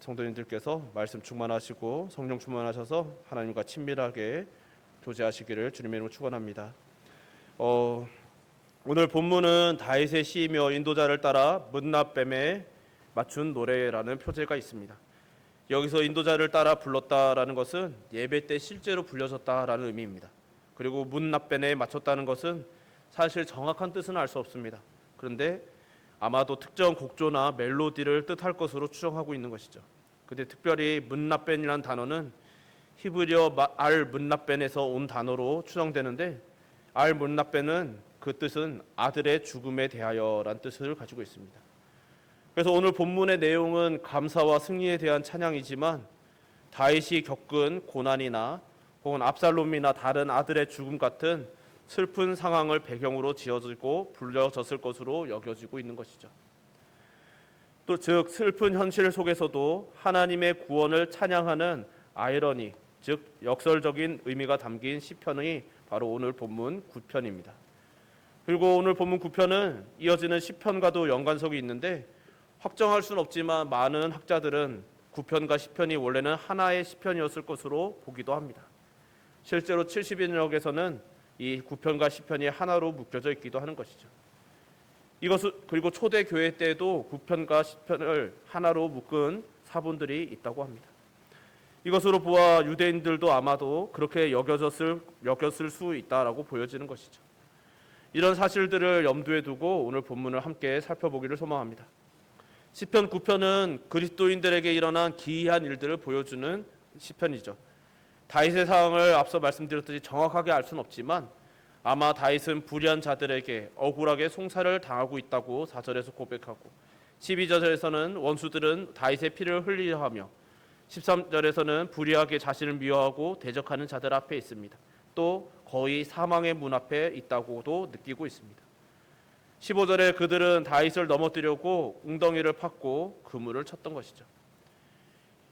성도님들께서 말씀 충만하시고 성령 충만하셔서 하나님과 친밀하게 교제하시기를 주님의 이름으로 축원합니다. 오늘 본문은 다윗의 시이며 인도자를 따라 문나뱀에 맞춘 노래라는 표제가 있습니다. 여기서 인도자를 따라 불렀다라는 것은 예배 때 실제로 불려졌다라는 의미입니다. 그리고 문나뱀에 맞췄다는 것은 사실 정확한 뜻은 알 수 없습니다. 그런데 아마도 특정 곡조나 멜로디를 뜻할 것으로 추정하고 있는 것이죠. 근데 특별히 문나뱀이라는 단어는 히브리어 알 문나뱀에서 온 단어로 추정되는데, 알 문나뱀은 그 뜻은 아들의 죽음에 대하여라는 뜻을 가지고 있습니다. 그래서 오늘 본문의 내용은 감사와 승리에 대한 찬양이지만 다윗이 겪은 고난이나 혹은 압살롬이나 다른 아들의 죽음 같은 슬픈 상황을 배경으로 지어지고 불려졌을 것으로 여겨지고 있는 것이죠. 또 즉 슬픈 현실 속에서도 하나님의 구원을 찬양하는 아이러니, 즉 역설적인 의미가 담긴 시편이 바로 오늘 본문 9편입니다. 그리고 오늘 본문 9편은 이어지는 시편과도 연관성이 있는데, 확정할 수는 없지만 많은 학자들은 9편과 10편이 원래는 하나의 시편이었을 것으로 보기도 합니다. 실제로 70인역에서는 이 9편과 10편이 하나로 묶여져 있기도 하는 것이죠. 그리고 초대 교회 때도 9편과 10편을 하나로 묶은 사본들이 있다고 합니다. 이것으로 보아 유대인들도 아마도 그렇게 여겼을 수 있다라고 보여지는 것이죠. 이런 사실들을 염두에 두고 오늘 본문을 함께 살펴보기를 소망합니다. 시편 9편은 그리스도인들에게 일어난 기이한 일들을 보여주는 시편이죠. 다윗의 상황을 앞서 말씀드렸듯이 정확하게 알 수는 없지만 아마 다윗은 불의한 자들에게 억울하게 송사를 당하고 있다고 4절에서 고백하고, 12절에서는 원수들은 다윗의 피를 흘리려 하며, 13절에서는 불의하게 자신을 미워하고 대적하는 자들 앞에 있습니다. 또 거의 사망의 문 앞에 있다고도 느끼고 있습니다. 15절에 그들은 다윗을 넘어뜨리려고 웅덩이를 팠고 그물을 쳤던 것이죠.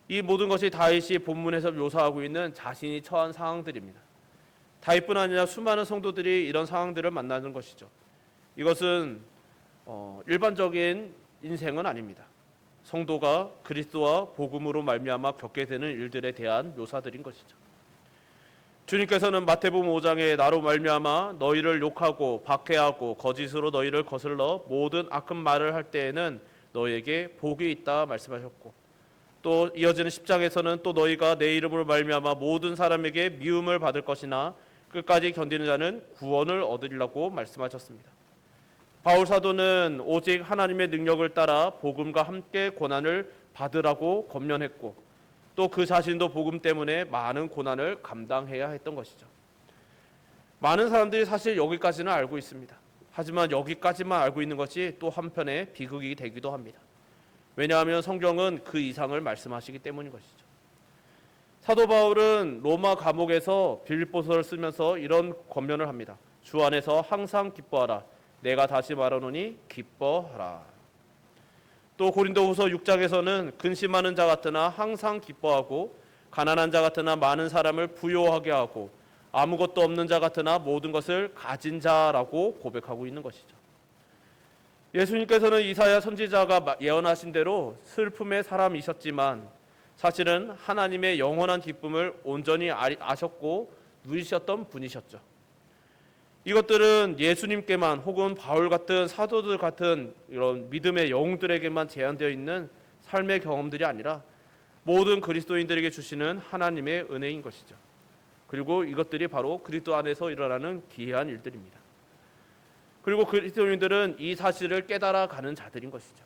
이 모든 것이 다윗이 본문에서 묘사하고 있는 자신이 처한 상황들입니다. 다윗뿐 아니라 수많은 성도들이 이런 상황들을 만나는 것이죠. 이것은 일반적인 인생은 아닙니다. 성도가 그리스도와 복음으로 말미암아 겪게 되는 일들에 대한 묘사들인 것이죠. 주님께서는 마태복음 5장에 나로 말미암아 너희를 욕하고 박해하고 거짓으로 너희를 거슬러 모든 악한 말을 할 때에는 너희에게 복이 있다 말씀하셨고, 또 이어지는 10장에서는 또 너희가 내 이름으로 말미암아 모든 사람에게 미움을 받을 것이나 끝까지 견디는 자는 구원을 얻으리라고 말씀하셨습니다. 바울 사도는 오직 하나님의 능력을 따라 복음과 함께 고난을 받으라고 권면했고, 또 그 자신도 복음 때문에 많은 고난을 감당해야 했던 것이죠. 많은 사람들이 사실 여기까지는 알고 있습니다. 하지만 여기까지만 알고 있는 것이 또 한편의 비극이 되기도 합니다. 왜냐하면 성경은 그 이상을 말씀하시기 때문인 것이죠. 사도 바울은 로마 감옥에서 빌립보서를 쓰면서 이런 권면을 합니다. 주 안에서 항상 기뻐하라. 내가 다시 말하노니 기뻐하라. 또 고린도후서 6장에서는 근심하는 자 같으나 항상 기뻐하고, 가난한 자 같으나 많은 사람을 부요하게 하고, 아무것도 없는 자 같으나 모든 것을 가진 자라고 고백하고 있는 것이죠. 예수님께서는 이사야 선지자가 예언하신 대로 슬픔의 사람이셨지만 사실은 하나님의 영원한 기쁨을 온전히 아셨고 누리셨던 분이셨죠. 이것들은 예수님께만 혹은 바울 같은 사도들 같은 이런 믿음의 영웅들에게만 제한되어 있는 삶의 경험들이 아니라 모든 그리스도인들에게 주시는 하나님의 은혜인 것이죠. 그리고 이것들이 바로 그리스도 안에서 일어나는 기이한 일들입니다. 그리고 그리스도인들은 이 사실을 깨달아가는 자들인 것이죠.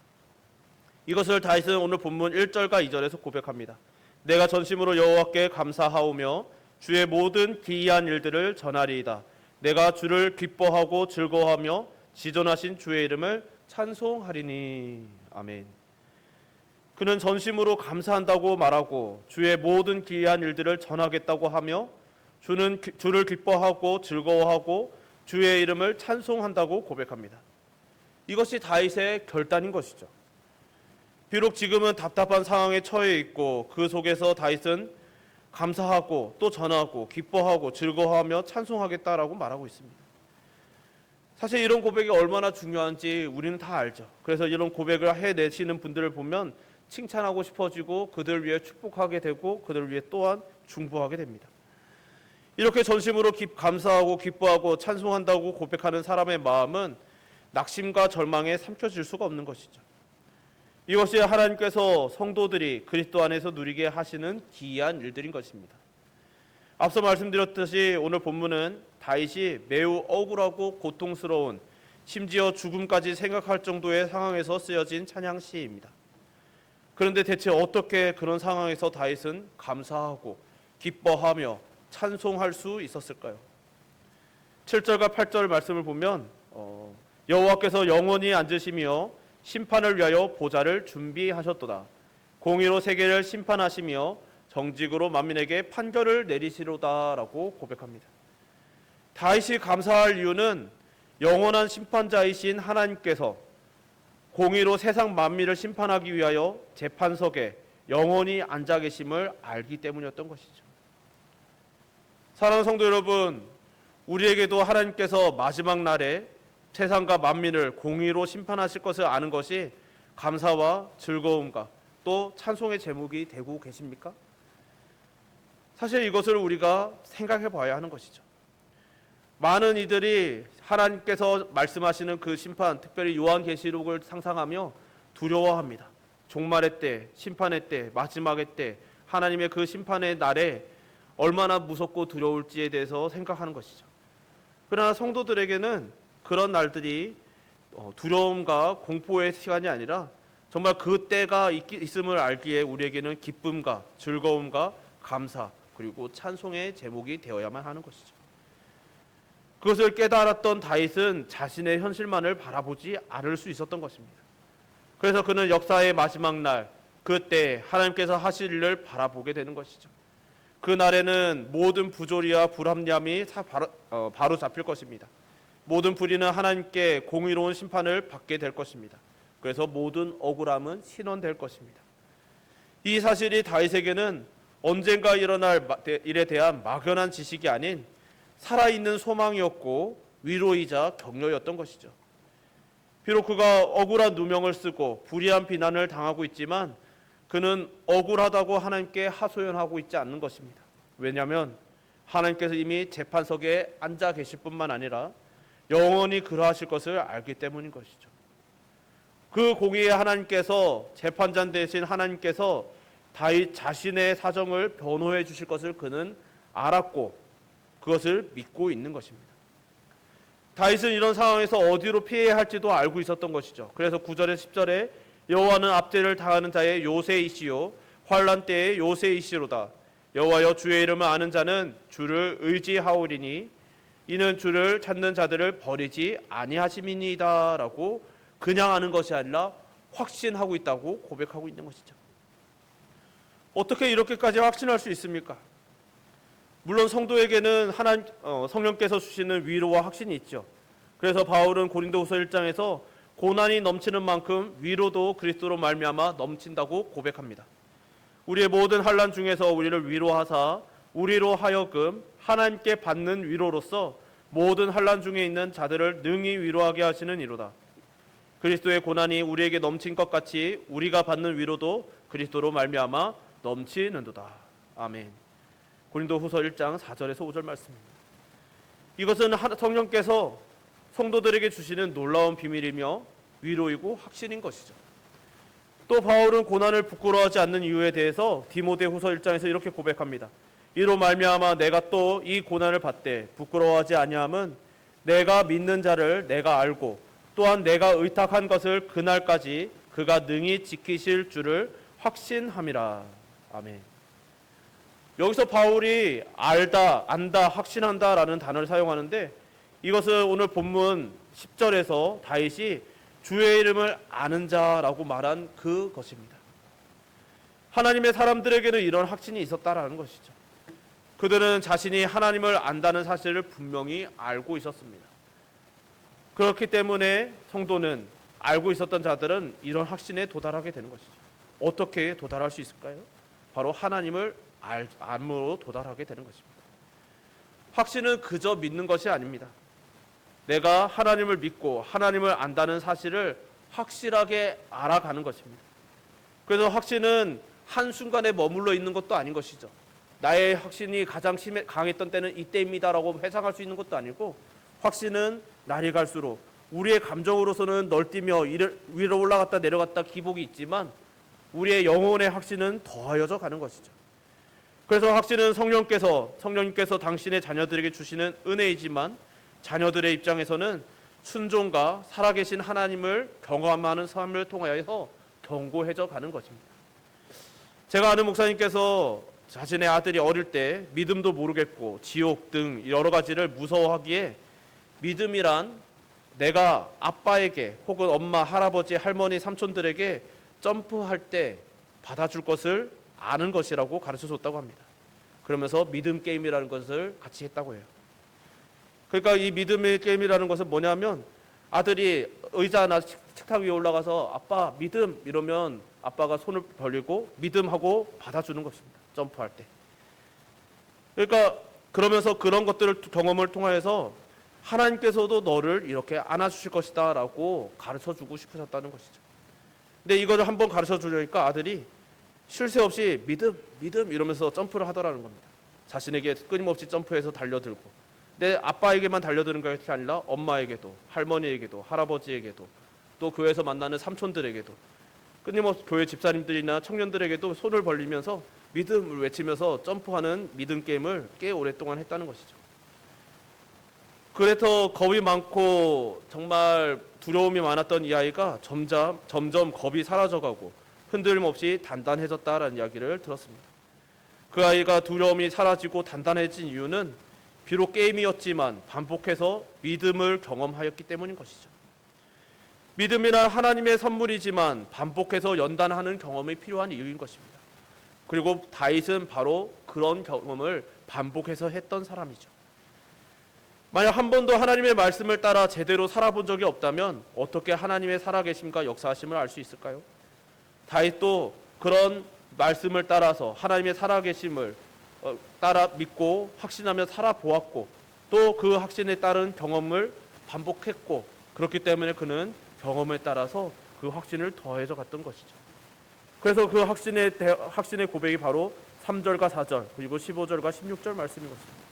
이것을 다윗은 오늘 본문 1절과 2절에서 고백합니다. 내가 전심으로 여호와께 감사하오며 주의 모든 기이한 일들을 전하리이다. 내가 주를 기뻐하고 즐거워하며 지존하신 주의 이름을 찬송하리니. 아멘. 그는 전심으로 감사한다고 말하고 주의 모든 기이한 일들을 전하겠다고 하며 주를 기뻐하고 즐거워하고 주의 이름을 찬송한다고 고백합니다. 이것이 다윗의 결단인 것이죠. 비록 지금은 답답한 상황에 처해 있고 그 속에서 다윗은 감사하고 또 전하고 기뻐하고 즐거워하며 찬송하겠다라고 말하고 있습니다. 사실 이런 고백이 얼마나 중요한지 우리는 다 알죠. 그래서 이런 고백을 해내시는 분들을 보면 칭찬하고 싶어지고 그들 위해 축복하게 되고 그들 위해 또한 중보하게 됩니다. 이렇게 전심으로 감사하고 기뻐하고 찬송한다고 고백하는 사람의 마음은 낙심과 절망에 삼켜질 수가 없는 것이죠. 이것이 하나님께서 성도들이 그리스도 안에서 누리게 하시는 기이한 일들인 것입니다. 앞서 말씀드렸듯이 오늘 본문은 다윗이 매우 억울하고 고통스러운 심지어 죽음까지 생각할 정도의 상황에서 쓰여진 찬양 시입니다. 그런데 대체 어떻게 그런 상황에서 다윗은 감사하고 기뻐하며 찬송할 수 있었을까요? 7절과 8절 말씀을 보면 여호와께서 영원히 앉으시며 심판을 위하여 보좌를 준비하셨도다. 공의로 세계를 심판하시며 정직으로 만민에게 판결을 내리시로다라고 고백합니다. 다윗이 감사할 이유는 영원한 심판자이신 하나님께서 공의로 세상 만민을 심판하기 위하여 재판석에 영원히 앉아 계심을 알기 때문이었던 것이죠. 사랑하는 성도 여러분, 우리에게도 하나님께서 마지막 날에 세상과 만민을 공의로 심판하실 것을 아는 것이 감사와 즐거움과 또 찬송의 제목이 되고 계십니까? 사실 이것을 우리가 생각해 봐야 하는 것이죠. 많은 이들이 하나님께서 말씀하시는 그 심판, 특별히 요한계시록을 상상하며 두려워합니다. 종말의 때, 심판의 때, 마지막의 때, 하나님의 그 심판의 날에 얼마나 무섭고 두려울지에 대해서 생각하는 것이죠. 그러나 성도들에게는 그런 날들이 두려움과 공포의 시간이 아니라 정말 그 때가 있음을 알기에 우리에게는 기쁨과 즐거움과 감사 그리고 찬송의 제목이 되어야만 하는 것이죠. 그것을 깨달았던 다윗은 자신의 현실만을 바라보지 않을 수 있었던 것입니다. 그래서 그는 역사의 마지막 날 그때 하나님께서 하실 일을 바라보게 되는 것이죠. 그 날에는 모든 부조리와 불합리함이 바로 잡힐 것입니다. 모든 불의는 하나님께 공의로운 심판을 받게 될 것입니다. 그래서 모든 억울함은 신원될 것입니다. 이 사실이 다윗에게는 언젠가 일어날 일에 대한 막연한 지식이 아닌 살아있는 소망이었고 위로이자 격려였던 것이죠. 비록 그가 억울한 누명을 쓰고 불의한 비난을 당하고 있지만 그는 억울하다고 하나님께 하소연하고 있지 않는 것입니다. 왜냐하면 하나님께서 이미 재판석에 앉아 계실 뿐만 아니라 영원히 그러하실 것을 알기 때문인 것이죠. 그 공의의 하나님께서 재판장 되신 하나님께서 다윗 자신의 사정을 변호해 주실 것을 그는 알았고 그것을 믿고 있는 것입니다. 다윗은 이런 상황에서 어디로 피해야 할지도 알고 있었던 것이죠. 그래서 9절에 10절에 여호와는 압제를 당하는 자의 요새이시요 환난 때의 요새이시로다. 여호와여 주의 이름을 아는 자는 주를 의지하오리니 이는 주를 찾는 자들을 버리지 아니하심이니이다라고 그냥 아는 것이 아니라 확신하고 있다고 고백하고 있는 것이죠. 어떻게 이렇게까지 확신할 수 있습니까? 물론 성도에게는 성령께서 주시는 위로와 확신이 있죠. 그래서 바울은 고린도후서 1장에서 고난이 넘치는 만큼 위로도 그리스도로 말미암아 넘친다고 고백합니다. 우리의 모든 환난 중에서 우리를 위로하사 우리로 하여금 하나님께 받는 위로로서 모든 환난 중에 있는 자들을 능히 위로하게 하시는 이로다. 그리스도의 고난이 우리에게 넘친 것 같이 우리가 받는 위로도 그리스도로 말미암아 넘치는도다. 아멘. 고린도후서 1장 4절에서 5절 말씀입니다. 이것은 성령께서 성도들에게 주시는 놀라운 비밀이며 위로이고 확신인 것이죠. 또 바울은 고난을 부끄러워하지 않는 이유에 대해서 디모데후서 1장에서 이렇게 고백합니다. 이로 말미암아 내가 또 이 고난을 받되 부끄러워하지 아니함은 내가 믿는 자를 내가 알고 또한 내가 의탁한 것을 그날까지 그가 능히 지키실 줄을 확신함이라. 아멘. 여기서 바울이 알다, 안다, 확신한다라는 단어를 사용하는데 이것은 오늘 본문 10절에서 다윗이 주의 이름을 아는 자라고 말한 그것입니다. 하나님의 사람들에게는 이런 확신이 있었다라는 것이죠. 그들은 자신이 하나님을 안다는 사실을 분명히 알고 있었습니다. 그렇기 때문에 성도는 알고 있었던 자들은 이런 확신에 도달하게 되는 것이죠. 어떻게 도달할 수 있을까요? 바로 하나님을 알므로 도달하게 되는 것입니다. 확신은 그저 믿는 것이 아닙니다. 내가 하나님을 믿고 하나님을 안다는 사실을 확실하게 알아가는 것입니다. 그래서 확신은 한순간에 머물러 있는 것도 아닌 것이죠. 나의 확신이 가장 강했던 때는 이때입니다라고 회상할 수 있는 것도 아니고, 확신은 날이 갈수록 우리의 감정으로서는 널뛰며 위로 올라갔다 내려갔다 기복이 있지만 우리의 영혼의 확신은 더하여져 가는 것이죠. 그래서 확신은 성령님께서 당신의 자녀들에게 주시는 은혜이지만 자녀들의 입장에서는 순종과 살아계신 하나님을 경험하는 삶을 통하여서 견고해져 가는 것입니다. 제가 아는 목사님께서 자신의 아들이 어릴 때 믿음도 모르겠고 지옥 등 여러 가지를 무서워하기에 믿음이란 내가 아빠에게 혹은 엄마, 할아버지, 할머니, 삼촌들에게 점프할 때 받아줄 것을 아는 것이라고 가르쳐줬다고 합니다. 그러면서 믿음 게임이라는 것을 같이 했다고 해요. 그러니까 이 믿음의 게임이라는 것은 뭐냐면 아들이 의자나 식탁 위에 올라가서 아빠 믿음 이러면 아빠가 손을 벌리고 믿음하고 받아주는 것입니다. 점프할 때. 그러니까 그러면서 그런 것들을 경험을 통해서 하나님께서도 너를 이렇게 안아주실 것이다 라고 가르쳐주고 싶으셨다는 것이죠. 근데 이거를 한번 가르쳐주려니까 아들이 쉴 새 없이 믿음 이러면서 점프를 하더라는 겁니다. 자신에게 끊임없이 점프해서 달려들고. 근데 아빠에게만 달려드는 것이 아니라 엄마에게도, 할머니에게도, 할아버지에게도, 또 교회에서 만나는 삼촌들에게도, 끊임없이 교회 집사님들이나 청년들에게도 손을 벌리면서 믿음을 외치면서 점프하는 믿음 게임을 꽤 오랫동안 했다는 것이죠. 그래서 겁이 많고 정말 두려움이 많았던 이 아이가 점점 겁이 사라져가고 흔들림 없이 단단해졌다라는 이야기를 들었습니다. 그 아이가 두려움이 사라지고 단단해진 이유는 비록 게임이었지만 반복해서 믿음을 경험하였기 때문인 것이죠. 믿음이란 하나님의 선물이지만 반복해서 연단하는 경험이 필요한 이유인 것입니다. 그리고 다윗은 바로 그런 경험을 반복해서 했던 사람이죠. 만약 한 번도 하나님의 말씀을 따라 제대로 살아본 적이 없다면 어떻게 하나님의 살아계심과 역사하심을 알 수 있을까요? 다윗도 그런 말씀을 따라서 하나님의 살아계심을 따라 믿고 확신하며 살아보았고 또 그 확신에 따른 경험을 반복했고 그렇기 때문에 그는 경험에 따라서 그 확신을 더해져 갔던 것이죠. 그래서 그 확신의 고백이 바로 3절과 4절 그리고 15절과 16절 말씀인 것입니다.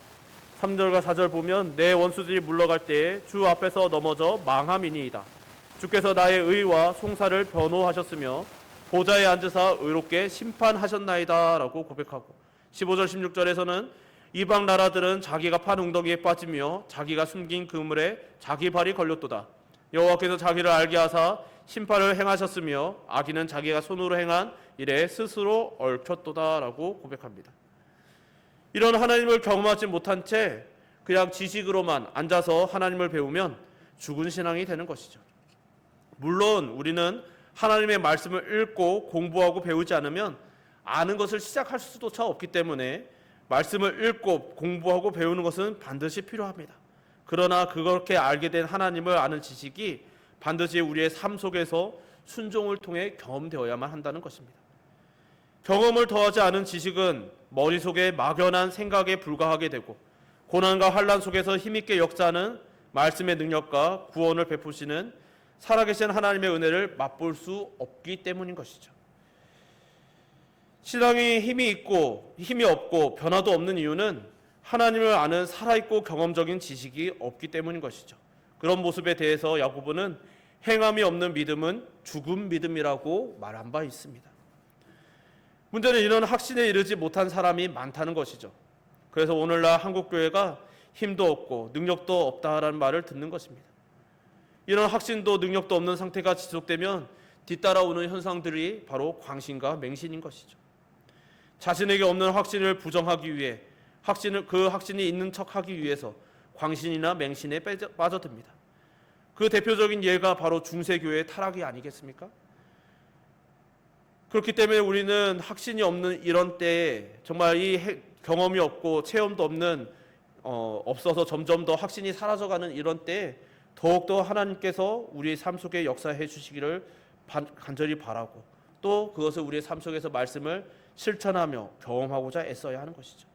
3절과 4절 보면 내 원수들이 물러갈 때에 주 앞에서 넘어져 망함이니이다. 주께서 나의 의와 송사를 변호하셨으며 보좌에 앉으사 의롭게 심판하셨나이다 라고 고백하고 15절 16절에서는 이방 나라들은 자기가 판 웅덩이에 빠지며 자기가 숨긴 그물에 자기 발이 걸렸도다. 여호와께서 자기를 알게 하사 심판을 행하셨으며 악인은 자기가 손으로 행한 일에 스스로 얽혔도다 라고 고백합니다. 이런 하나님을 경험하지 못한 채 그냥 지식으로만 앉아서 하나님을 배우면 죽은 신앙이 되는 것이죠. 물론 우리는 하나님의 말씀을 읽고 공부하고 배우지 않으면 아는 것을 시작할 수조차 없기 때문에 말씀을 읽고 공부하고 배우는 것은 반드시 필요합니다. 그러나 그렇게 알게 된 하나님을 아는 지식이 반드시 우리의 삶 속에서 순종을 통해 경험되어야만 한다는 것입니다. 경험을 더하지 않은 지식은 머릿속에 막연한 생각에 불과하게 되고 고난과 환난 속에서 힘있게 역사하는 말씀의 능력과 구원을 베푸시는 살아계신 하나님의 은혜를 맛볼 수 없기 때문인 것이죠. 신앙이 힘이 있고 힘이 없고 변화도 없는 이유는 하나님을 아는 살아있고 경험적인 지식이 없기 때문인 것이죠. 그런 모습에 대해서 야고보는 행함이 없는 믿음은 죽은 믿음이라고 말한 바 있습니다. 문제는 이런 확신에 이르지 못한 사람이 많다는 것이죠. 그래서 오늘날 한국교회가 힘도 없고 능력도 없다라는 말을 듣는 것입니다. 이런 확신도 능력도 없는 상태가 지속되면 뒤따라오는 현상들이 바로 광신과 맹신인 것이죠. 자신에게 없는 확신을 부정하기 위해 그 확신이 있는 척하기 위해서 광신이나 맹신에 빠져듭니다. 그 대표적인 예가 바로 중세교회의 타락이 아니겠습니까? 그렇기 때문에 우리는 확신이 없는 이런 때에 정말 이 경험이 없고 체험도 없어서 점점 더 확신이 사라져가는 이런 때에 더욱더 하나님께서 우리의 삶 속에 역사해 주시기를 간절히 바라고 또 그것을 우리의 삶 속에서 말씀을 실천하며 경험하고자 애써야 하는 것이죠.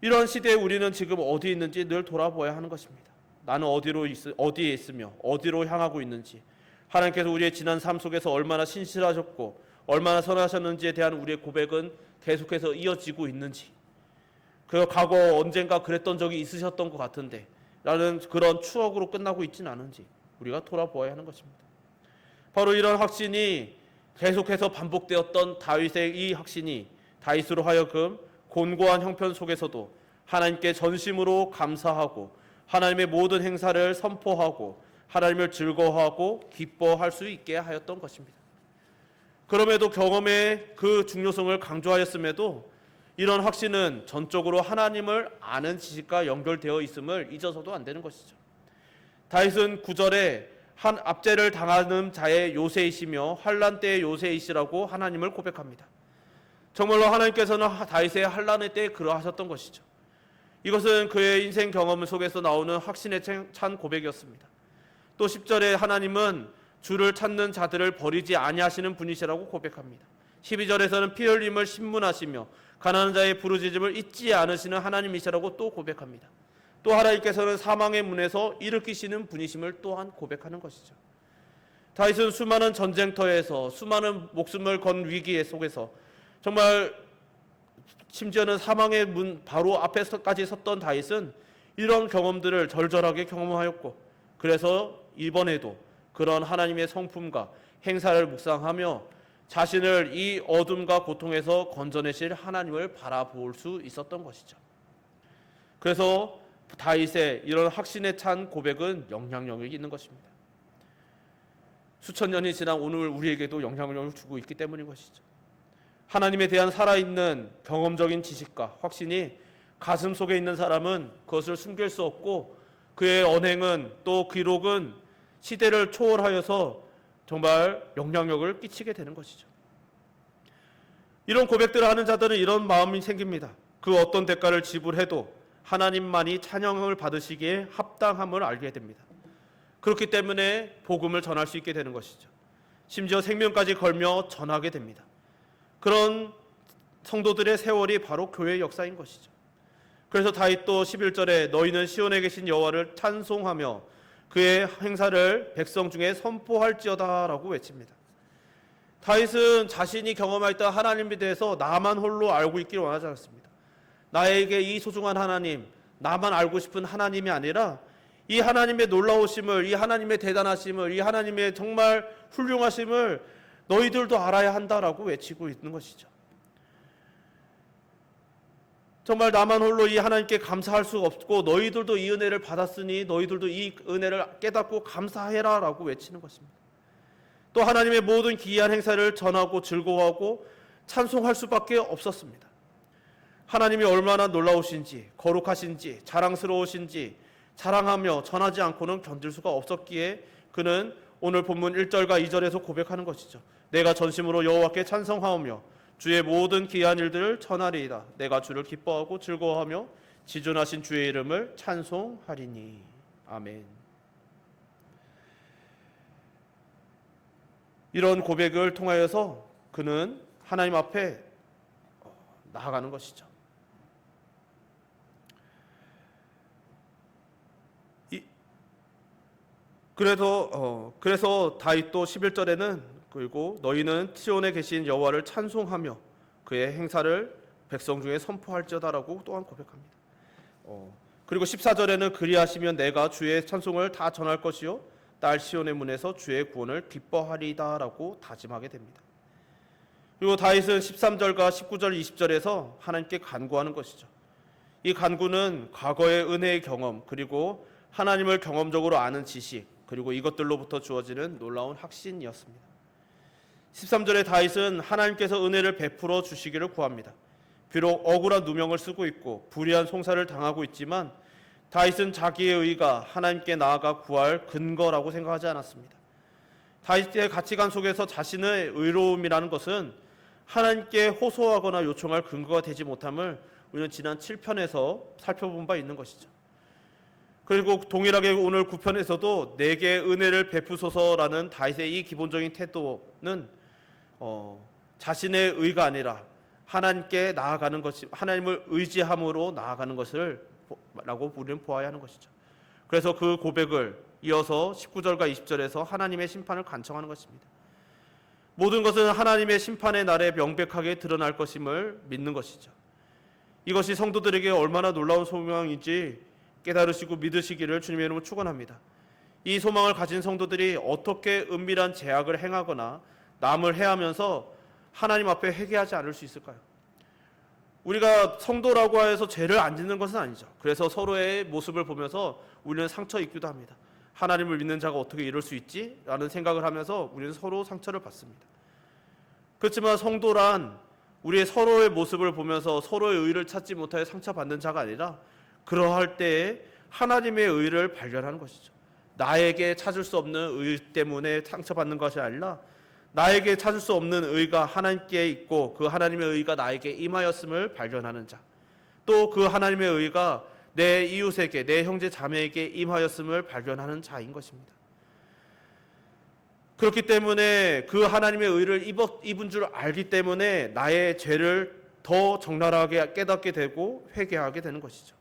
이런 시대에 우리는 지금 어디 있는지 늘 돌아보아야 하는 것입니다. 나는 어디에 있으며 어디로 향하고 있는지 하나님께서 우리의 지난 삶 속에서 얼마나 신실하셨고 얼마나 선하셨는지에 대한 우리의 고백은 계속해서 이어지고 있는지, 그 과거 언젠가 그랬던 적이 있으셨던 것 같은데 라는 그런 추억으로 끝나고 있지는 않은지 우리가 돌아보아야 하는 것입니다. 바로 이런 확신이 계속해서 반복되었던 다윗의 이 확신이 다윗으로 하여금 곤고한 형편 속에서도 하나님께 전심으로 감사하고 하나님의 모든 행사를 선포하고 하나님을 즐거워하고 기뻐할 수 있게 하였던 것입니다. 그럼에도 경험의 그 중요성을 강조하였음에도 이런 확신은 전적으로 하나님을 아는 지식과 연결되어 있음을 잊어서도 안 되는 것이죠. 다윗은 9절에 한 압제를 당하는 자의 요새이시며 환난 때의 요새이시라고 하나님을 고백합니다. 정말로 하나님께서는 다윗의 환난의 때에 그러하셨던 것이죠. 이것은 그의 인생 경험 속에서 나오는 확신에 찬 고백이었습니다. 또 10절에 하나님은 주를 찾는 자들을 버리지 아니하시는 분이시라고 고백합니다. 12절에서는 피 흘림을 신문하시며 가난한 자의 부르짖음을 잊지 않으시는 하나님이시라고 또 고백합니다. 또 하나님께서는 사망의 문에서 일으키시는 분이심을 또한 고백하는 것이죠. 다윗은 수많은 전쟁터에서 수많은 목숨을 건 위기 속에서 정말 심지어는 사망의 문 바로 앞에서까지 섰던 다윗은 이런 경험들을 절절하게 경험하였고, 그래서 이번에도 그런 하나님의 성품과 행사를 묵상하며 자신을 이 어둠과 고통에서 건져내실 하나님을 바라볼 수 있었던 것이죠. 그래서 다윗의 이런 확신에 찬 고백은 영향력이 있는 것입니다. 수천 년이 지난 오늘 우리에게도 영향력을 주고 있기 때문인 것이죠. 하나님에 대한 살아있는 경험적인 지식과 확신이 가슴 속에 있는 사람은 그것을 숨길 수 없고, 그의 언행은 또 기록은 시대를 초월하여서 정말 영향력을 끼치게 되는 것이죠. 이런 고백들을 하는 자들은 이런 마음이 생깁니다. 그 어떤 대가를 지불해도 하나님만이 찬양을 받으시기에 합당함을 알게 됩니다. 그렇기 때문에 복음을 전할 수 있게 되는 것이죠. 심지어 생명까지 걸며 전하게 됩니다. 그런 성도들의 세월이 바로 교회의 역사인 것이죠. 그래서 다윗도 11절에 너희는 시온에 계신 여호와를 찬송하며 그의 행사를 백성 중에 선포할지어다 라고 외칩니다. 다윗은 자신이 경험했던 하나님에 대해서 나만 홀로 알고 있기를 원하지 않습니다. 나에게 이 소중한 하나님, 나만 알고 싶은 하나님이 아니라 이 하나님의 놀라우심을, 이 하나님의 대단하심을, 이 하나님의 정말 훌륭하심을 너희들도 알아야 한다라고 외치고 있는 것이죠. 정말 나만 홀로 이 하나님께 감사할 수 없고 너희들도 이 은혜를 받았으니 너희들도 이 은혜를 깨닫고 감사해라 라고 외치는 것입니다. 또 하나님의 모든 기이한 행사를 전하고 즐거워하고 찬송할 수밖에 없었습니다. 하나님이 얼마나 놀라우신지, 거룩하신지, 자랑스러우신지 자랑하며 전하지 않고는 견딜 수가 없었기에 그는 오늘 본문 1절과 2절에서 고백하는 것이죠. 내가 전심으로 여호와께 찬송하오며 주의 모든 기이한 일들을 전하리이다. 내가 주를 기뻐하고 즐거워하며 지존하신 주의 이름을 찬송하리니. 아멘. 이런 고백을 통하여서 그는 하나님 앞에 나아가는 것이죠. 그래서 다윗도 11절에는 그리고 너희는 시온에 계신 여호와를 찬송하며 그의 행사를 백성 중에 선포할지어다라고 또한 고백합니다. 그리고 14절에는 그리하시면 내가 주의 찬송을 다 전할 것이요 딸 시온의 문에서 주의 구원을 기뻐하리다라고 다짐하게 됩니다. 그리고 다윗은 13절과 19절, 20절에서 하나님께 간구하는 것이죠. 이 간구는 과거의 은혜의 경험, 그리고 하나님을 경험적으로 아는 지식, 그리고 이것들로부터 주어지는 놀라운 확신이었습니다. 13절에 다윗은 하나님께서 은혜를 베풀어 주시기를 구합니다. 비록 억울한 누명을 쓰고 있고 불의한 송사를 당하고 있지만 다윗은 자기의 의가 하나님께 나아가 구할 근거라고 생각하지 않았습니다. 다윗의 가치관 속에서 자신의 의로움이라는 것은 하나님께 호소하거나 요청할 근거가 되지 못함을 우리는 지난 7편에서 살펴본 바 있는 것이죠. 그리고 동일하게 오늘 9편에서도 내게 은혜를 베푸소서라는 다윗의 이 기본적인 태도는 자신의 의가 아니라 하나님께 나아가는 것이, 하나님을 의지함으로 나아가는 것을 라고 우리는 보아야 하는 것이죠. 그래서 그 고백을 이어서 19절과 20절에서 하나님의 심판을 간청하는 것입니다. 모든 것은 하나님의 심판의 날에 명백하게 드러날 것임을 믿는 것이죠. 이것이 성도들에게 얼마나 놀라운 소망인지 깨달으시고 믿으시기를 주님의 이름으로 축원합니다. 이 소망을 가진 성도들이 어떻게 은밀한 죄악을 행하거나 남을 해하면서 하나님 앞에 회개하지 않을 수 있을까요? 우리가 성도라고 해서 죄를 안 짓는 것은 아니죠. 그래서 서로의 모습을 보면서 우리는 상처 입기도 합니다. 하나님을 믿는 자가 어떻게 이럴 수 있지? 라는 생각을 하면서 우리는 서로 상처를 받습니다. 그렇지만 성도란 우리의 서로의 모습을 보면서 서로의 의를 찾지 못하여 상처받는 자가 아니라 그러할 때에 하나님의 의를 발견하는 것이죠. 나에게 찾을 수 없는 의 때문에 상처받는 것이 아니라 나에게 찾을 수 없는 의가 하나님께 있고 그 하나님의 의가 나에게 임하였음을 발견하는 자, 또 그 하나님의 의가 내 이웃에게, 내 형제 자매에게 임하였음을 발견하는 자인 것입니다. 그렇기 때문에 그 하나님의 의를 입은 줄 알기 때문에 나의 죄를 더 적나라하게 깨닫게 되고 회개하게 되는 것이죠.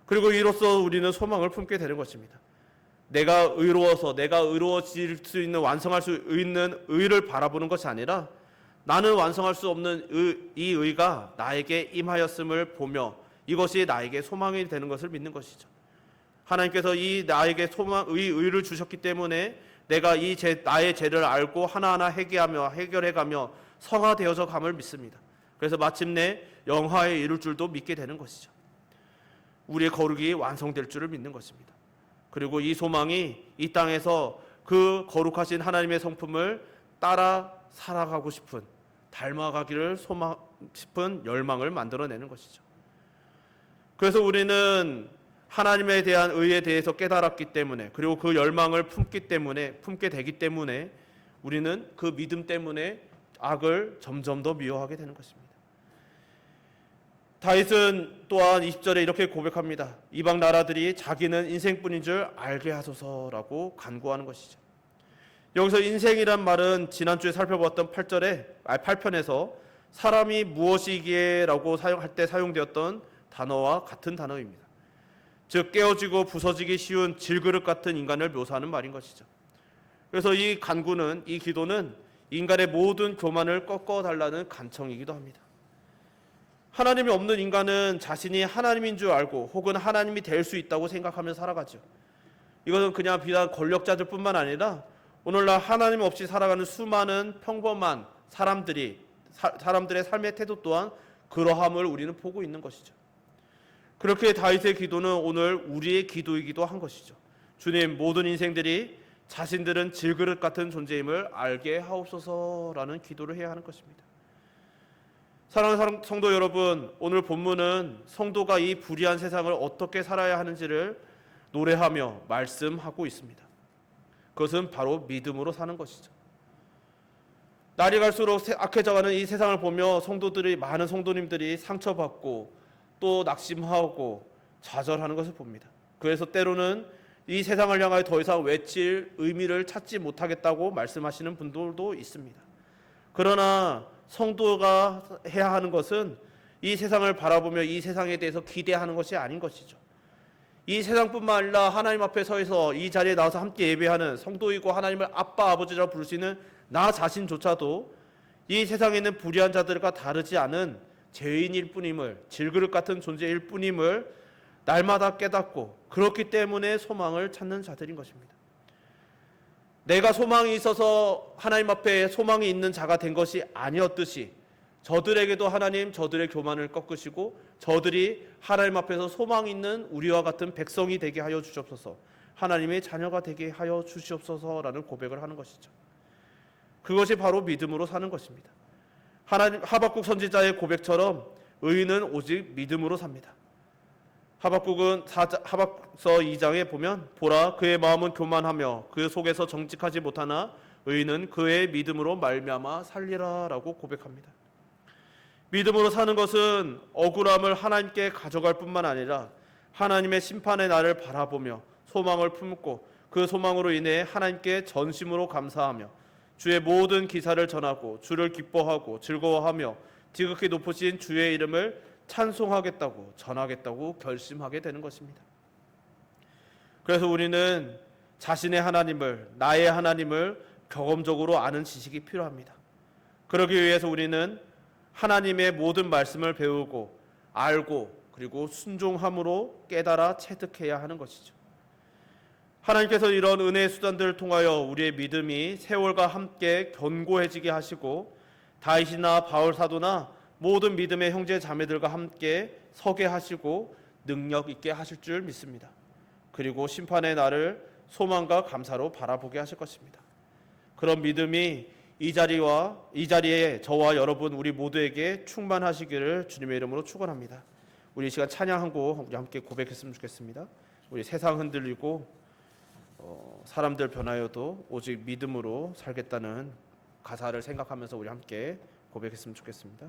그리고 이로써 우리는 소망을 품게 되는 것입니다. 내가 의로워서 내가 의로워질 수 있는, 완성할 수 있는 의를 바라보는 것이 아니라 나는 완성할 수 없는 이 의가 나에게 임하였음을 보며 이것이 나에게 소망이 되는 것을 믿는 것이죠. 하나님께서 이 나에게 의를 주셨기 때문에 내가 나의 죄를 알고 하나하나 해결해가며 성화되어져 감을 믿습니다. 그래서 마침내 영화에 이룰 줄도 믿게 되는 것이죠. 우리의 거룩이 완성될 줄을 믿는 것입니다. 그리고 이 소망이 이 땅에서 그 거룩하신 하나님의 성품을 따라 살아가고 싶은, 닮아가기를 싶은 열망을 만들어내는 것이죠. 그래서 우리는 하나님에 대한 의에 대해서 깨달았기 때문에, 그리고 그 열망을 품게 되기 때문에 우리는 그 믿음 때문에 악을 점점 더 미워하게 되는 것입니다. 다윗은 또한 20절에 이렇게 고백합니다. 이방 나라들이 자기는 인생뿐인 줄 알게 하소서라고 간구하는 것이죠. 여기서 인생이란 말은 지난주에 살펴봤던 8편에서 사람이 무엇이기에라고 할 때 사용되었던 단어와 같은 단어입니다. 즉 깨어지고 부서지기 쉬운 질그릇 같은 인간을 묘사하는 말인 것이죠. 그래서 이 간구는, 이 기도는 인간의 모든 교만을 꺾어달라는 간청이기도 합니다. 하나님이 없는 인간은 자신이 하나님인 줄 알고 혹은 하나님이 될 수 있다고 생각하며 살아가죠. 이것은 그냥 비단 권력자들뿐만 아니라 오늘날 하나님 없이 살아가는 수많은 평범한 사람들의 삶의 태도 또한 그러함을 우리는 보고 있는 것이죠. 그렇게 다윗의 기도는 오늘 우리의 기도이기도 한 것이죠. 주님, 모든 인생들이 자신들은 질그릇 같은 존재임을 알게 하옵소서라는 기도를 해야 하는 것입니다. 사랑하는 성도 여러분, 오늘 본문은 성도가 이 불의한 세상을 어떻게 살아야 하는지를 노래하며 말씀하고 있습니다. 그것은 바로 믿음으로 사는 것이죠. 날이 갈수록 악해져가는 이 세상을 보며 많은 성도님들이 상처받고 또 낙심하고 좌절하는 것을 봅니다. 그래서 때로는 이 세상을 향하여 더 이상 외칠 의미를 찾지 못하겠다고 말씀하시는 분들도 있습니다. 그러나 성도가 해야 하는 것은 이 세상을 바라보며 이 세상에 대해서 기대하는 것이 아닌 것이죠. 이 세상뿐만 아니라 하나님 앞에 서서 이 자리에 나와서 함께 예배하는 성도이고 하나님을 아빠 아버지라 부를 수 있는 나 자신조차도 이 세상에 있는 불의한 자들과 다르지 않은 죄인일 뿐임을, 질그릇 같은 존재일 뿐임을 날마다 깨닫고 그렇기 때문에 소망을 찾는 자들인 것입니다. 내가 소망이 있어서 하나님 앞에 소망이 있는 자가 된 것이 아니었듯이 저들에게도 하나님 저들의 교만을 꺾으시고 저들이 하나님 앞에서 소망 있는 우리와 같은 백성이 되게 하여 주시옵소서, 하나님의 자녀가 되게 하여 주시옵소서라는 고백을 하는 것이죠. 그것이 바로 믿음으로 사는 것입니다. 하박국 선지자의 고백처럼 의인은 오직 믿음으로 삽니다. 하박국서 2장에 보면 보라 그의 마음은 교만하며 그 속에서 정직하지 못하나 의인은 그의 믿음으로 말미암아 살리라 라고 고백합니다. 믿음으로 사는 것은 억울함을 하나님께 가져갈 뿐만 아니라 하나님의 심판의 날을 바라보며 소망을 품고 그 소망으로 인해 하나님께 전심으로 감사하며 주의 모든 기사를 전하고 주를 기뻐하고 즐거워하며 지극히 높으신 주의 이름을 찬송하겠다고 전하겠다고 결심하게 되는 것입니다. 그래서 우리는 자신의 하나님을, 나의 하나님을 경험적으로 아는 지식이 필요합니다. 그러기 위해서 우리는 하나님의 모든 말씀을 배우고 알고 그리고 순종함으로 깨달아 체득해야 하는 것이죠. 하나님께서 이런 은혜의 수단들을 통하여 우리의 믿음이 세월과 함께 견고해지게 하시고 다윗이나 바울 사도나 모든 믿음의 형제 자매들과 함께 서게 하시고 능력 있게 하실 줄 믿습니다. 그리고 심판의 날을 소망과 감사로 바라보게 하실 것입니다. 그런 믿음이 이 자리에 저와 여러분 우리 모두에게 충만하시기를 주님의 이름으로 축원합니다. 우리 이 시간 찬양 한 곡 우리 함께 고백했으면 좋겠습니다. 우리 세상 흔들리고 사람들 변하여도 오직 믿음으로 살겠다는 가사를 생각하면서 우리 함께 고백했으면 좋겠습니다.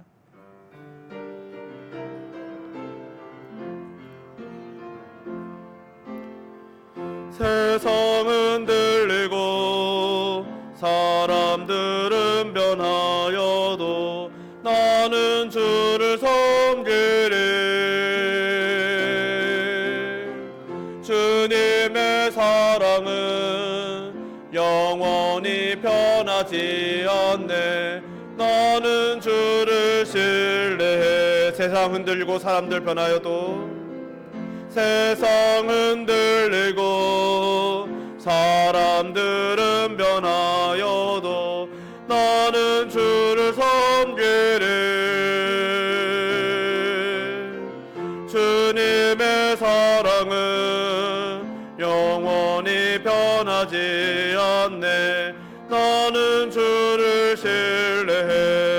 세상은 들리고 사람들은 변하여도 나는 주를 섬기리. 주님의 사랑은 영원히 변하지 않네. 나는 주를 신뢰해. 세상 흔들리고 사람들 변하여도 세상 흔들리고 사람들은 변하여도 나는 주를 섬기리. 주님의 사랑은 영원히 변하지 않네. 나는 주를 신뢰해.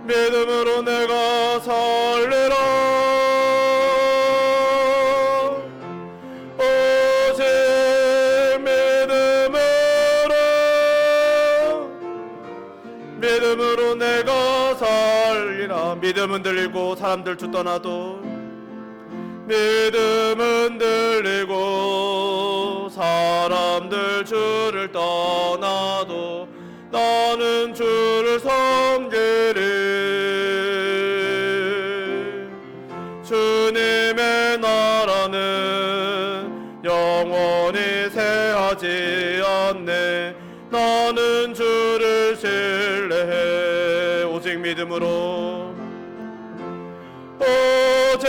믿음으로 내가 살리라. 오직 믿음으로 내가 살리라. 믿음은 들리고 사람들 주 떠나도 믿음은 들리고 사람들 주를 떠나도 나는 주를 섬기리. 주님의 나라는 영원히 쇠하지 않네. 나는 주를 신뢰해. 오직 믿음으로 오직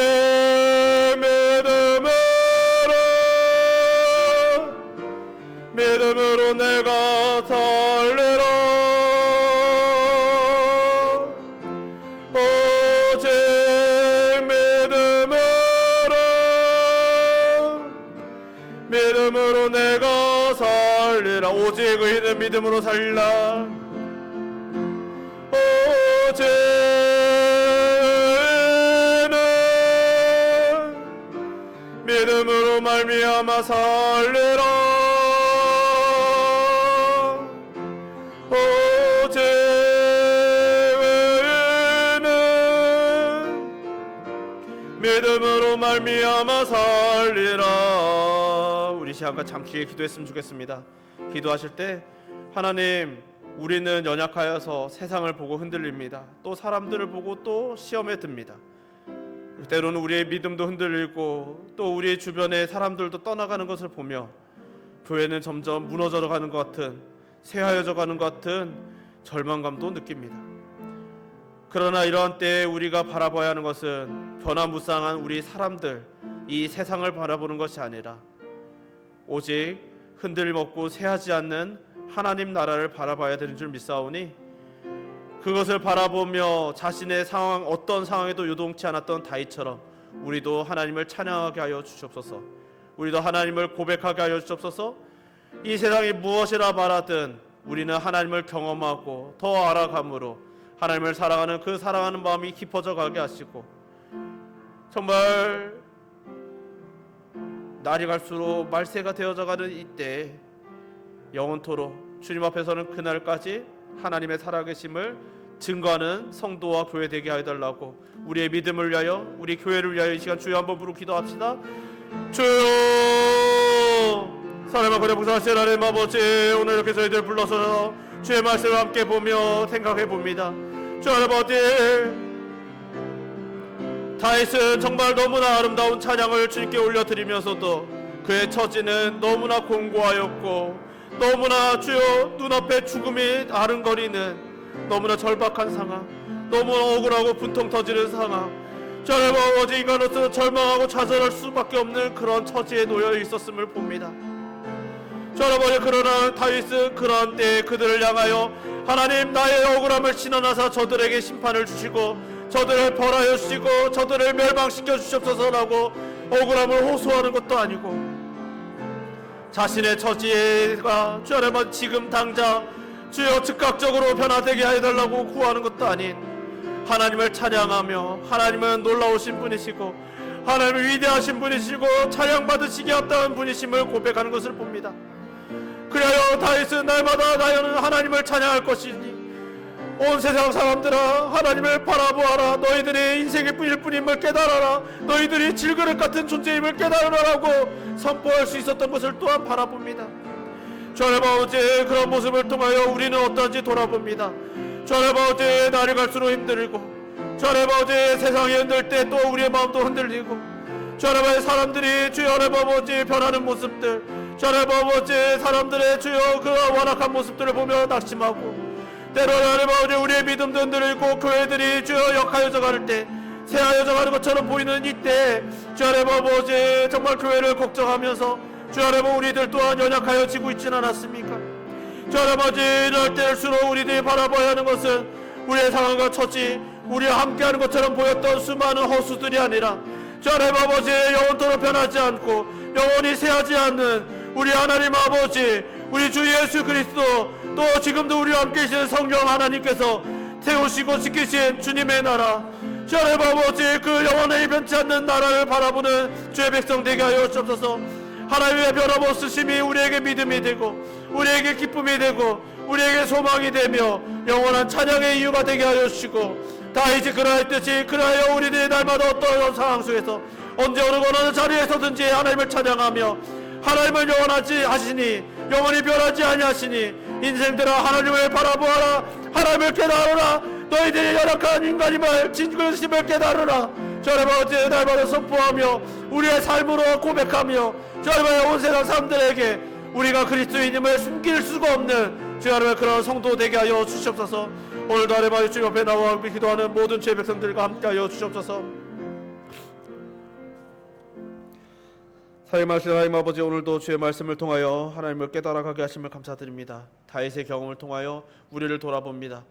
믿음으로 내가 살리라. 오직 믿음으로 내가 살리라. 오직 의인은 믿음으로 살리라. 오직 의인은 믿음으로 말미암아 살리라. 오직 의인은 믿음으로 말미암아 살리라. 우리 시간과 잠시 기도했으면 좋겠습니다. 기도하실 때 하나님, 우리는 연약하여서 세상을 보고 흔들립니다. 또 사람들을 보고 또 시험에 듭니다. 때로는 우리의 믿음도 흔들리고 또 우리 주변의 사람들도 떠나가는 것을 보며 교회는 점점 무너져 가는 것 같은, 쇠하여져 가는 것 같은 절망감도 느낍니다. 그러나 이러한 때에 우리가 바라봐야 하는 것은 변화무쌍한 우리 사람들, 이 세상을 바라보는 것이 아니라 오직 흔들림 없고 쇠하지 않는 하나님 나라를 바라봐야 되는 줄 믿사오니, 그것을 바라보며 자신의 상황, 어떤 상황에도 요동치 않았던 다윗처럼 우리도 하나님을 찬양하게 하여 주시옵소서. 우리도 하나님을 고백하게 하여 주시옵소서. 이 세상이 무엇이라 말하든 우리는 하나님을 경험하고 더 알아감으로 하나님을 사랑하는 그 사랑하는 마음이 깊어져 가게 하시고, 정말 날이 갈수록 말세가 되어져 가는 이때 영원토록 주님 앞에서는 그날까지 하나님의 살아계심을 증거하는 성도와 교회 되게 하여 달라고 우리의 믿음을 위하여, 우리 교회를 위하여 이 시간 주여 한번 부르고 기도합시다. 주여, 사랑과 그래 부사하신 하나님 아버지, 오늘 이렇게 저희들 불러서 주의 말씀을 함께 보며 생각해 봅니다. 주 아버지, 다윗은 정말 너무나 아름다운 찬양을 주님께 올려드리면서도 그의 처지는 너무나 공고하였고 너무나 주여 눈앞에 죽음이 아른거리는 너무나 절박한 상황, 너무나 억울하고 분통 터지는 상황, 주 아버지, 인간으로서 절망하고 좌절할 수밖에 없는 그런 처지에 놓여 있었음을 봅니다. 주 아버지, 그러나 다윗은 그런 때에 그들을 향하여 하나님, 나의 억울함을 신원하사 저들에게 심판을 주시고 저들을 벌하여 주시고 저들을 멸망시켜 주시옵소서라고 억울함을 호소하는 것도 아니고 자신의 처지가 주 아버지 지금 당장 주여 즉각적으로 변화되게 해달라고 구하는 것도 아닌 하나님을 찬양하며 하나님은 놀라우신 분이시고 하나님은 위대하신 분이시고 찬양받으시기 합당한 분이심을 고백하는 것을 봅니다. 그래요, 다윗은 날마다 나는 하나님을 찬양할 것이니 온 세상 사람들아, 하나님을 바라보아라. 너희들이 인생의 뿐일 뿐임을 깨달아라. 너희들이 질그릇 같은 존재임을 깨달아라라고 선포할 수 있었던 것을 또한 바라봅니다. 주 아버지, 그런 모습을 통하여 우리는 어떤지 돌아봅니다. 주 아버지, 날이 갈수록 힘들고 주 아버지, 세상이 흔들 때 또 우리의 마음도 흔들리고 주 아버지, 사람들이 주여 아버지 변하는 모습들, 주 아버지, 사람들의 주여 그 완악한 모습들을 보며 낙심하고 때로는 아버지 우리의 믿음도 흔들리고 교회들이 주여 역하여져 가는 때, 새하여져 가는 것처럼 보이는 이때 주 아버지, 정말 교회를 걱정하면서 주 아버지, 우리들 또한 연약하여지고 있지는 않았습니까? 주 아버지, 이럴 때일수록 우리들이 바라봐야 하는 것은 우리의 상황과 처지, 우리와 함께하는 것처럼 보였던 수많은 허수들이 아니라 주 아버지, 영원토록 변하지 않고 영원히 새하지 않는 우리 하나님 아버지, 우리 주 예수 그리스도, 또 지금도 우리와 함께 계신 성령 하나님께서 세우시고 지키신 주님의 나라, 주 아버지, 그 영원히 변치 않는 나라를 바라보는 주의 백성 되게 하여 주옵소서. 하나님의 변함없으심이 우리에게 믿음이 되고 우리에게 기쁨이 되고 우리에게 소망이 되며 영원한 찬양의 이유가 되게 하여 주시고, 다윗이 그러했듯이 그러하여 우리들이 날마다 어떤 상황 속에서 언제 어느 어느 자리에서든지 하나님을 찬양하며 하나님을 영원하지 하시니 영원히 변하지 아니하시니 인생들아, 하나님을 바라보아라. 하나님을 깨달으라. 너희들이 연약한 인간임을 진실심을 깨달으라. 주 아버지, 날마다 선포하며 우리의 삶으로 고백하며 주 아버지, 온 세상 사람들에게 우리가 그리스도인임을 숨길 수가 없는 주 아버지, 그런 성도 되게 하여 주시옵소서. 오늘도 아버지, 주 옆에 나와 기도하는 모든 주의 백성들과 함께 하여 주시옵소서. 살림하신 하나님 아버지, 오늘도 주의 말씀을 통하여 하나님을 깨달아가게 하심을 감사드립니다. 다윗의 경험을 통하여 우리를 돌아봅니다.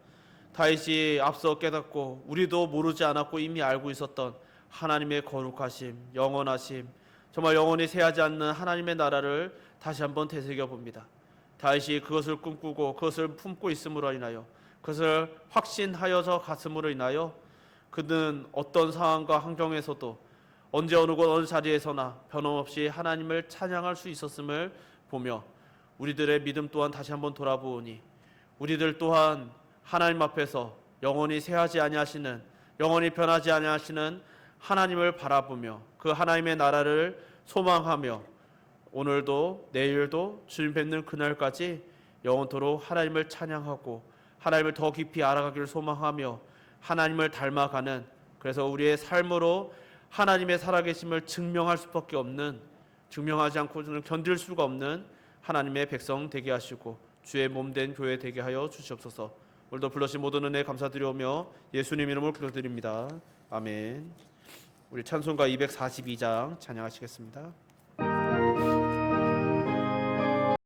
다윗이 앞서 깨닫고 우리도 모르지 않았고 이미 알고 있었던 하나님의 거룩하심, 영원하심, 정말 영원히 새하지 않는 하나님의 나라를 다시 한번 되새겨봅니다. 다윗이 그것을 꿈꾸고 그것을 품고 있음으로 인하여, 그것을 확신하여서 갔음으로 인하여 그는 어떤 상황과 환경에서도 언제 어느 곳 어느 자리에서나 변함없이 하나님을 찬양할 수 있었음을 보며 우리들의 믿음 또한 다시 한번 돌아보니 우리들 또한 하나님 앞에서 영원히 새하지 아니하시는, 영원히 변하지 아니하시는 하나님을 바라보며 그 하나님의 나라를 소망하며 오늘도 내일도 주님 뵙는 그날까지 영원토록 하나님을 찬양하고 하나님을 더 깊이 알아가기를 소망하며 하나님을 닮아가는, 그래서 우리의 삶으로 하나님의 살아계심을 증명할 수밖에 없는, 증명하지 않고는 견딜 수가 없는 하나님의 백성 되게 하시고 주의 몸된 교회 되게 하여 주시옵소서. 오늘도 불러주신 모든 은혜 감사드리오며 예수님 이름으로 기도드립니다. 아멘. 우리 찬송가 242장 찬양하시겠습니다.